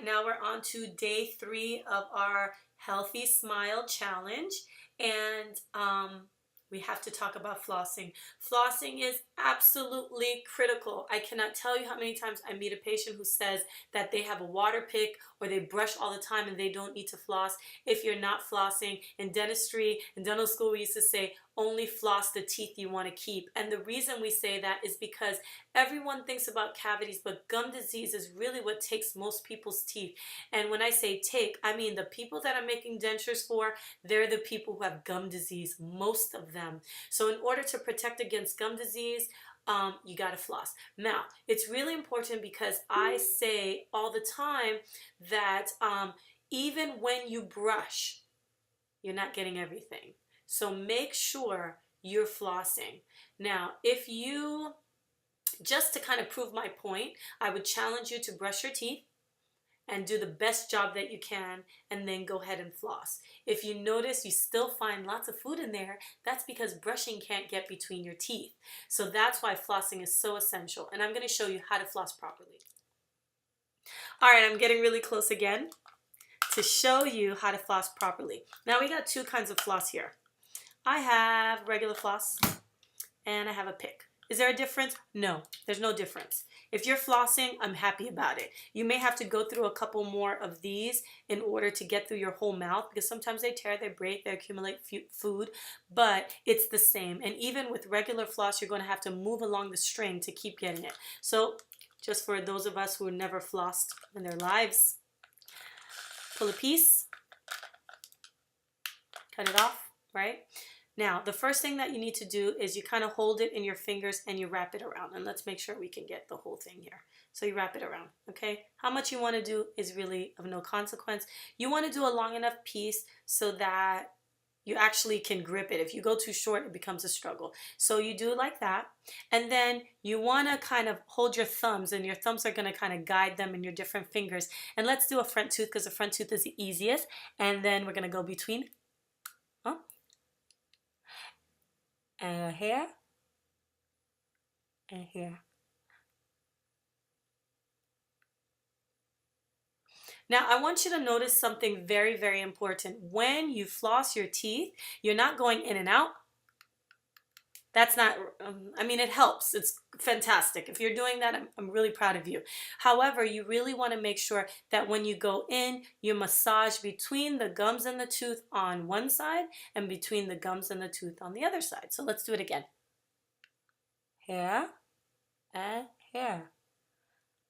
right, now we're on to day 3 of our Healthy Smile Challenge, and we have to talk about flossing. Flossing is absolutely critical. I cannot tell you how many times I meet a patient who says that they have a water pick or they brush all the time and they don't need to floss. If you're not flossing, in dentistry, in dental school, we used to say, only floss the teeth you want to keep. And the reason we say that is because everyone thinks about cavities, but gum disease is really what takes most people's teeth. And when I say take, I mean the people that I'm making dentures for, they're the people who have gum disease, most of them. So in order to protect against gum disease, you got to floss. Now, it's really important because I say all the time that even when you brush, you're not getting everything. So make sure you're flossing. Now, if you, just to kind of prove my point, I would challenge you to brush your teeth and do the best job that you can, and then go ahead and floss. If you notice you still find lots of food in there, that's because brushing can't get between your teeth. So that's why flossing is so essential, and I'm going to show you how to floss properly. All right, I'm getting really close again to show you how to floss properly. Now we got 2 kinds of floss here. I have regular floss and I have a pick. Is there a difference? No, there's no difference. If you're flossing, I'm happy about it. You may have to go through a couple more of these in order to get through your whole mouth, because sometimes they tear, they break, they accumulate food, but it's the same. And even with regular floss, you're going to have to move along the string to keep getting it. So just for those of us who never flossed in their lives, pull a piece, cut it off, right? Now, the first thing that you need to do is you kind of hold it in your fingers and you wrap it around. And let's make sure we can get the whole thing here. So you wrap it around, okay? How much you want to do is really of no consequence. You want to do a long enough piece so that you actually can grip it. If you go too short, it becomes a struggle. So you do like that. And then you want to kind of hold your thumbs, and your thumbs are going to kind of guide them in your different fingers. And let's do a front tooth because the front tooth is the easiest. And then we're going to go between and here and here. Now, I want you to notice something very, very important. When you floss your teeth, you're not going in and out. That's not, I mean, it helps. It's fantastic. If you're doing that, I'm really proud of you. However, you really want to make sure that when you go in, you massage between the gums and the tooth on one side and between the gums and the tooth on the other side. So let's do it again. Here and here.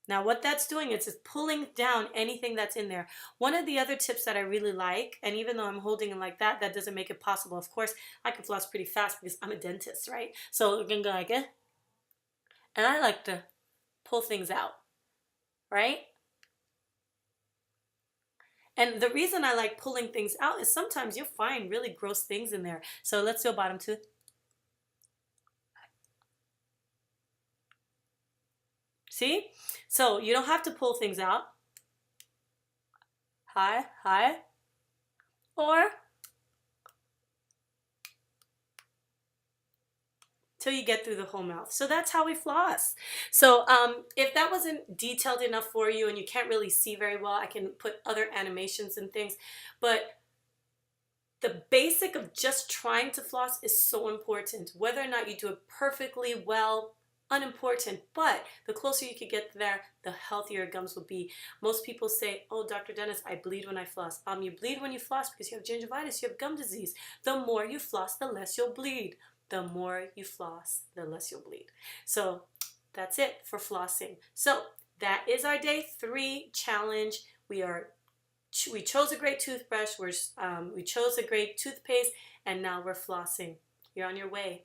Now what that's doing is it's pulling down anything that's in there. One of the other tips that I really like, and even though I'm holding it like that, that doesn't make it possible. Of course, I can floss pretty fast because I'm a dentist, right? So we're going to go like it. And I like to pull things out, right? And the reason I like pulling things out is sometimes you'll find really gross things in there. So let's do a bottom tooth. See? So you don't have to pull things out. High, high. Or till you get through the whole mouth. So that's how we floss. So if that wasn't detailed enough for you and you can't really see very well, I can put other animations and things. But the basic of just trying to floss is so important. Whether or not you do it perfectly well, unimportant, but the closer you could get there, the healthier your gums will be. Most people say, oh, Dr. Dennis, I bleed when I floss. You bleed when you floss because you have gingivitis, you have gum disease. The more you floss, the less you'll bleed. The more you floss, the less you'll bleed. So that's it for flossing. So that is our day 3 challenge. We chose a great toothbrush, we chose a great toothpaste, and now we're flossing. You're on your way.